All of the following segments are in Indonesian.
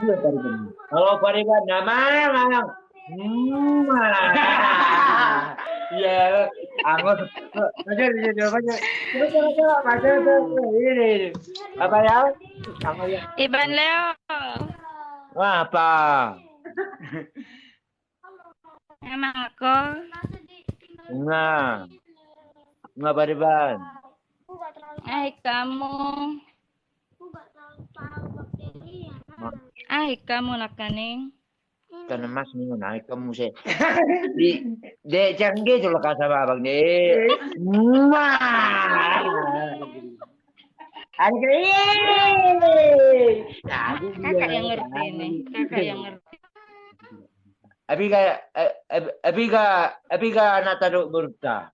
Iya, Pariban. Kalau Pariban, nama, Mang. Iya, anggot. Aja, aja. Coba, baca tuh. Ini. Apa ya? Apa ya? Iban Leo. Wah, apa? Emang aku. Nah, nggak Pariban. Kamu. Kamu nakaning. Karena Mas nih naik kamu sih. Di dek canggih tuh lekas sama abang dek. Wah. Adik Kakak yang ngerti nih. Kakak yang ngerti. Abi ka nataro burta.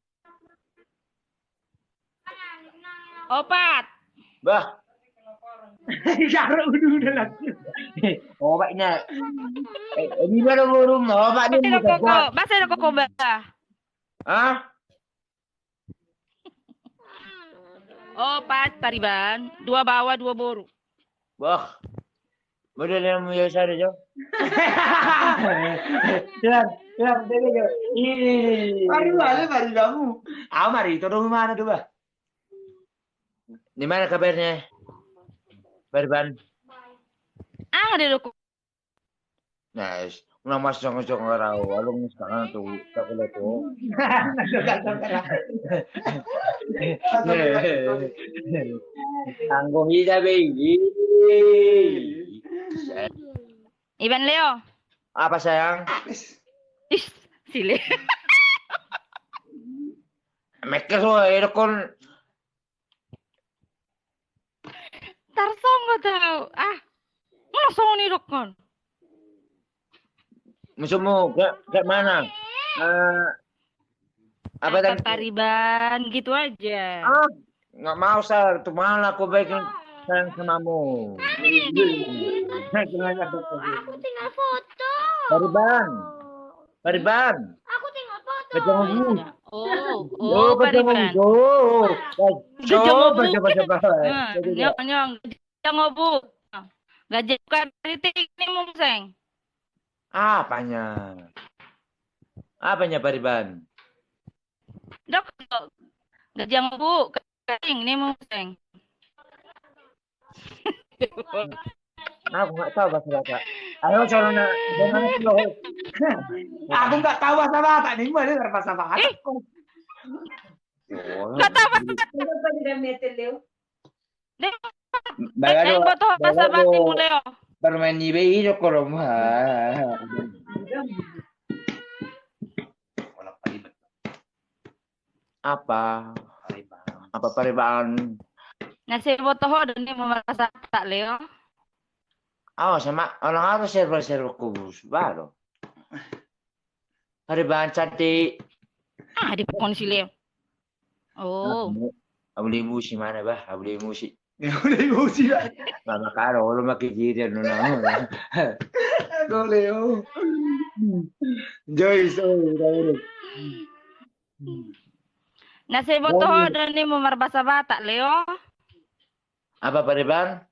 Opat. Bah. Cara udah lagi. Obatnya. Ini baru burung obatnya Basa mau koko. tegak. Basa koko ba. Hah? Opat Pariban. 2 bawah 2 boru. Bah. Model yang mau ya sana jo. Jangan, dede. Ini. Mari kamu. Mari itu dong mana tuh, Bah? Di mana kabarnya? Barban. Ada koko. Nice. Una mas jong raw. Along sekarang tuh tak boleh tuh. Tanggung hida baby. Iban Leo. Apa sayang? Ih, sile. Mekel so kon Tarsam gak tahu. Langsung nih dokon. musuhmu ke mana? Apa tadi? Pariban gitu aja. Nggak mau sar, tuh malah aku baikin sayang samamu. Aku tinggal foto. Pariban. Aku tinggal foto. Kejangan Pariban. Coba. Nyong, ngobu. Gajah bukan kritik ini mungseng. Apanya? Apanya Pariban? Dok, gajah ngobu, kering ini mungseng. Aku nggak tahu bahasa Batak. Ayo corona, Aku nggak tahu bahasa Batak nih, mana bahasa Batak? Nggak tahu bahasa Batak. Betul bahasa Batak Leo. Bermain di BI Jokorom. Apa? Apa Pariban? Nasi botoh dan ini memasak tak Leo. Sama orang harus server kubus baru. Pariban cantik. Di pokon si Leo. Oh. Abli musi mana bah? Abli musi. Udah emosi lah. Mama karo lo makikiri no na. Go Leo. Joyce, Nasi botoh dan ini memasak Batak Leo. Apa Pariban?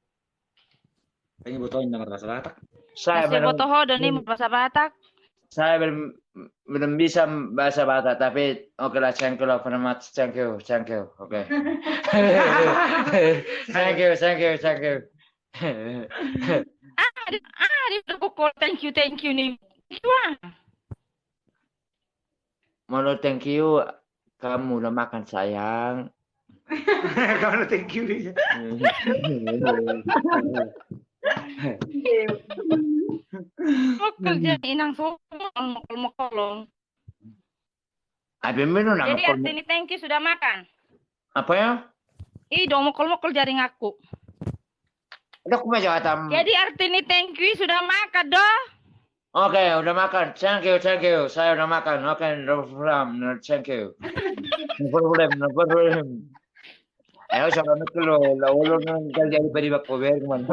Pengen botohin nomor bahasa Batak. Nasi botoh dan ini memasak Batak. Saya belum bisa bahasa Batak, tapi oke lah, thank you lah, thank you, oke. Thank you. Di pokok thank you nih. Wah. Mau thank you, kamu udah makan sayang. Kamu thank you nih. Mokol jadi inang mokol. Jadi artinya thank you sudah makan. Apa ya? Dong mokol jaring aku. Udah aku baca kata. Jadi artinya thank you sudah makan doh. Oke, udah makan. Thank you. Saya udah makan. Oke, no problem. No, thank you. No problem. Ayo coba lo nang jadi peribak power kemana?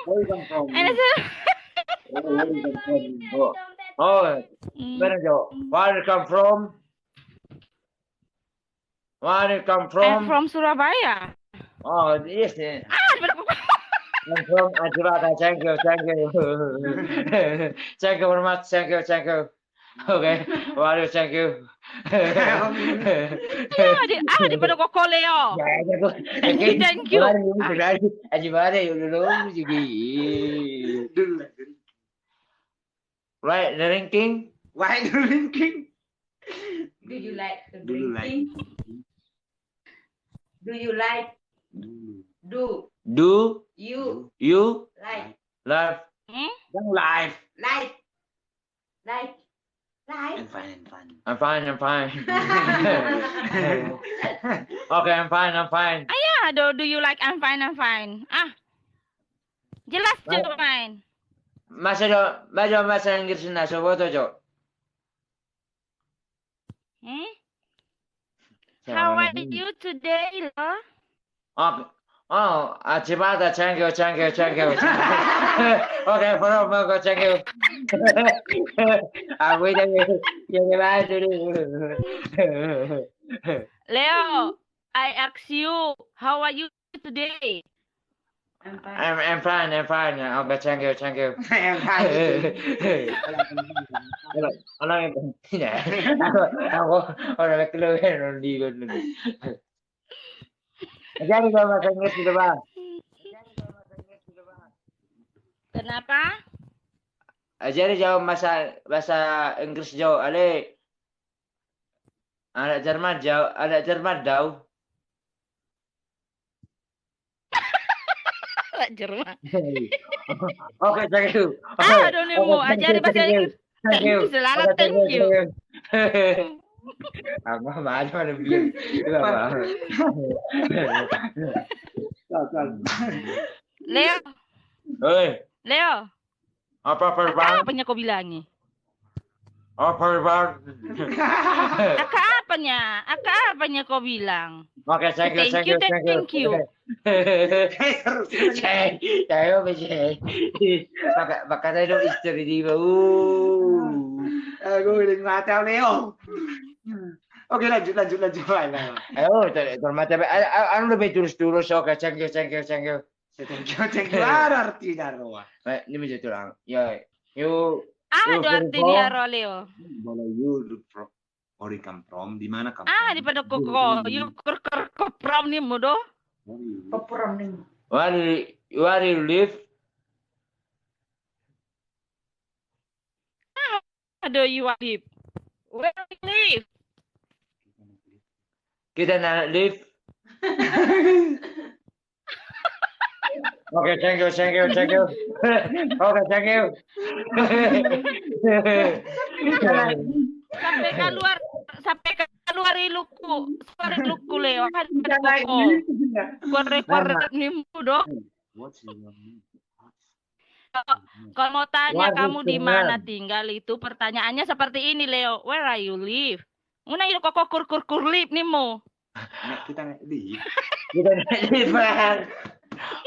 Where come from? Where you come I'm from? from Surabaya. Oh, yes. I'm Daripada koko. from Ajibata. Thank you. Thank you. Thank you very much. Thank you. Thank you. Okay. Where you? Thank you. Daripada koko, Leo. Thank you. Ajibata yung lulong sige. Dulu. Right, the ranking. Why drinking? Do you like the Dulu like. drinking? Do you like? Dulu. Do Do you you like? love Hmm? life? Like? Like? Like? And fun and fun. I'm fine. I'm fine. Okay, I'm fine. I'm fine. Yeah, do you like I'm fine, I'm fine. Jelas Baik. je main. Masa Inggris na sobo to jo. Hmm? How are you today, lo? Oh, Ajibata, thank you. Okay, for go, thank you. Wait a minute. Leo, I ask you, how are you today? I'm fine. I'm fine. Okay, thank you. And fun. Orang tidak. Orang keluar di gunung. Jadi kalau bahasa Inggris sudah bang. Kenapa? Jadi jauh bahasa Inggris jauh. Ada Jerman jauh. Ada Jerman jauh. Jerman. Oke, thank you. Aduh, Nemo, ajari bahasa Inggris. Thank you. Selamat, thank you. Apa mana biar. Leo, Hei, Leo, apa bang? apanya kau bilangi? Apa bang? Apanya kau bilang? Oke, thank you. Thank you. Saya bisa. Maka itu istri di bawah. Gue udah ngatau Leo. Oke, lanjut. Ayo, termata. Anu lebih terus. Oke, thank you. Thank you. Ada artinya Roa. Ini menjadi orang. Ya, you. Aduh, artinya Leo. Kalau you look from where you come from, di mana kamu? Daripada koko, you prom nih mudo. Peperom nih. Where you live? Aduh, you live. Where do you live? Kita nak live. Oke, thank you. Oke, thank you. Sampai keluar iluku Leo kan koko. Korek nih mudo. Kalau mau tanya kamu di mana tinggal itu pertanyaannya seperti ini Leo. Where are you live? Una ilu koko kur live nih mo. Kita nggak live.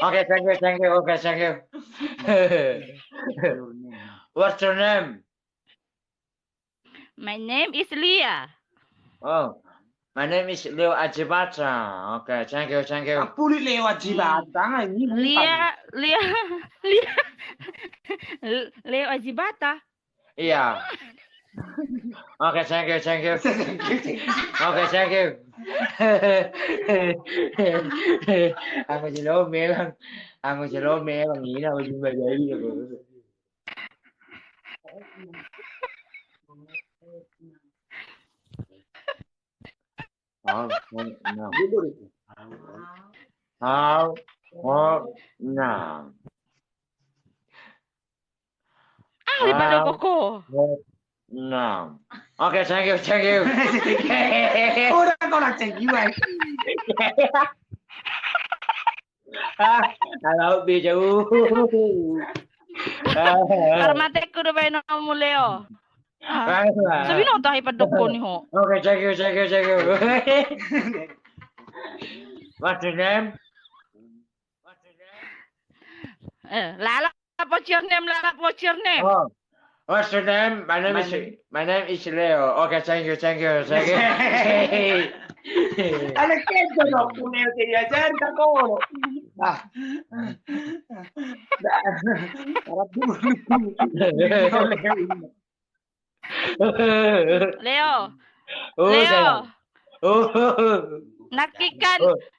Oke, thank you. What's your name? My name is Lia. Oh, my name is Leo Ajibata. Okay, thank you. Pulih lewat Jibata ini. Leo Ajibata. Iya. Oke, thank you. Oke, thank you. Aku selalu memang nghĩ đâu nhưng mà vậy rồi. No. No. Daripada koko. No. Okay, thank you. Orang kau nak thank you ay. Halo, Biju. Karmate ko ba mo Leo? Sabi no tayo padok ko ni ho. Okay, thank you. What's your name? Lala, what's your name? Oh, What's your name? My name is Leo. Okay, thank you. Alle chiesto no, Leo che gli agenda colo. Ah. Leo, Oh, Leo, sayang. Oh.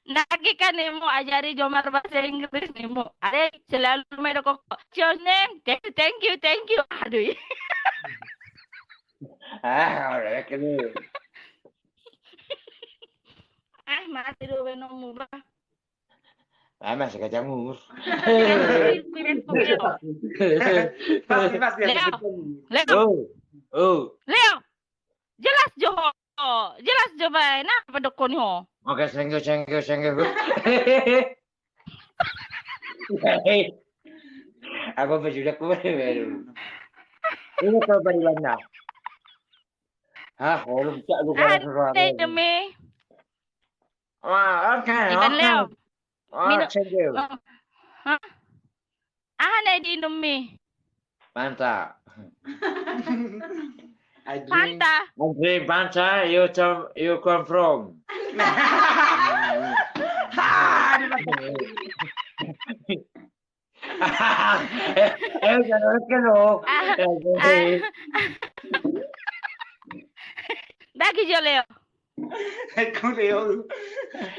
nakikan nimo ajari Jomar bahasa Inggris nimo. Ada selalu main kok. Your name, thank you. Aduh. Ahora que Leo. Mati dulu murah. Masih kacang umur. Pasti. Leo. Oh. Leo. Jelas Jo. Bay. Nah, pedokon ho. Oke, thank you. Aku berjudak baru. Ini kau beri mana? Belum cak lu kalau suruh aku. Demi. Oke. Ikan Leo. Thank you. Na di Indomie. Mantap. Fanta. Andre Banta, you come from? Bagi Jo Leo. Ecco Leo.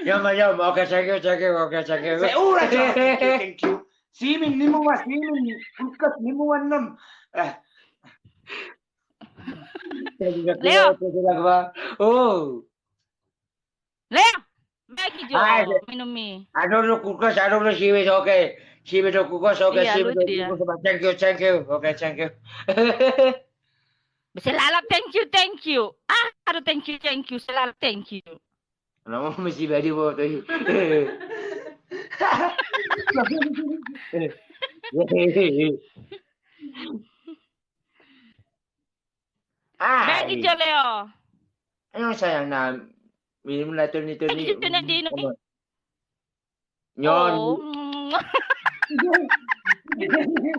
Yama, oke, thank you. Sei ora thank you. Simin nimu kulkas nimu enam. Leo. Oh. Leo. Bagi Jo minum mie. Aduh, kulkas, siwis, oke. Siwis kulkas, oke. Iya, Siwis lucu ya. kulkas, thank you. Oke, thank you. Selalu thank you. Aduh thank you. Selalu thank you. Nama mesti badi bawa tu. Bagi Jo Leo. Ano sayang na minum na ito nito ni. Ito na di no. Nyon. Oh.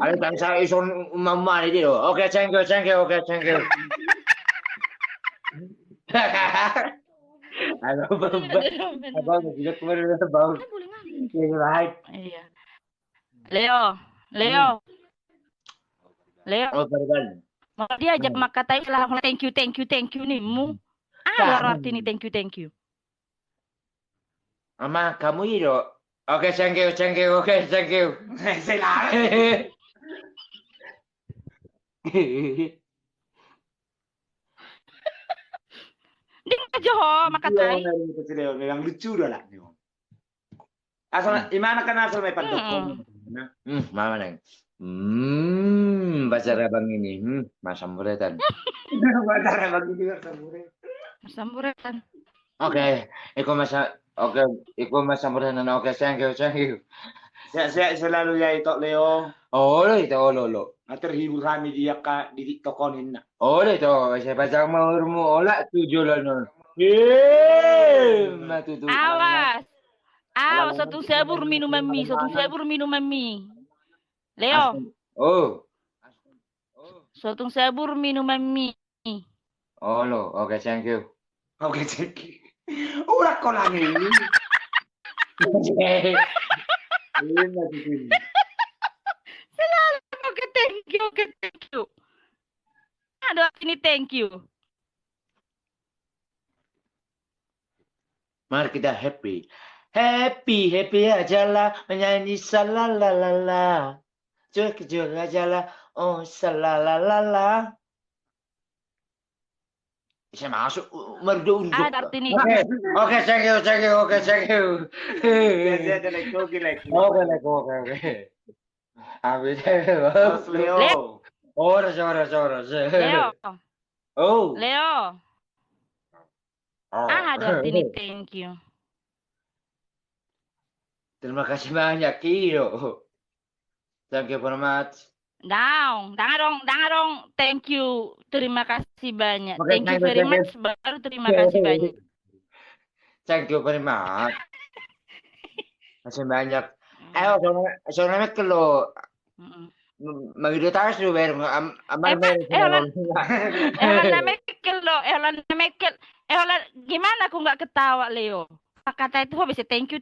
Ay tang sa ison mama ni dito. Okay, thank you. Ano ba? Abang tidak kemarin bau. Right. Iya. Leo. Oh, pardon. Mau diajak makatai langsung thank you nih mu. Arti nih thank you. Mama, kamu itu. Oke, thank you. Sei là. Ding aja ho makatai. Leo, memang lucu dah lah. Asal gimana kan asal may pandok. Mama nang. Bahasa Rabang ini. Masamburetan. Bahasa Rabang ini Masamburetan. Oke, iko masamburetan. Oke, thank you. Saya selalu ya itu Leo. Lo. Terhibur kami dia di TikTokonin na. Itu. Saya baca mau olah 7 lan. Matutu. Awas, satu sebur minuman mie. Leo. Oh. Satu sebur minuman mie. Lo. Oke, thank you. Oke, cek. Ulah kau lagi. Selalu oke thank you. Aduh ini thank you. Mari kita happy aja lah menyanyi salalalala. Cuek aja lah, oh salalalala. Bisa masuk merdu. Ada arti ini. Oke, thank you. Oke. Habis Leo. Ora. Leo. Oh. Leo. Ada arti ini thank you. Terima kasih banyak, Kiro. Thank you very much. Dong. Thank you. Terima kasih banyak. Okay, Thank you very much. Baru terima kasih banyak. Thank you very much. Kasih banyak. Ayo, soalnya kalau mag-retire si Ruber. Amal Ewan na Michael lo, Ewan na Michael. Ewan, gimana aku nggak ketawa, Leo? Kata itu bisa thank you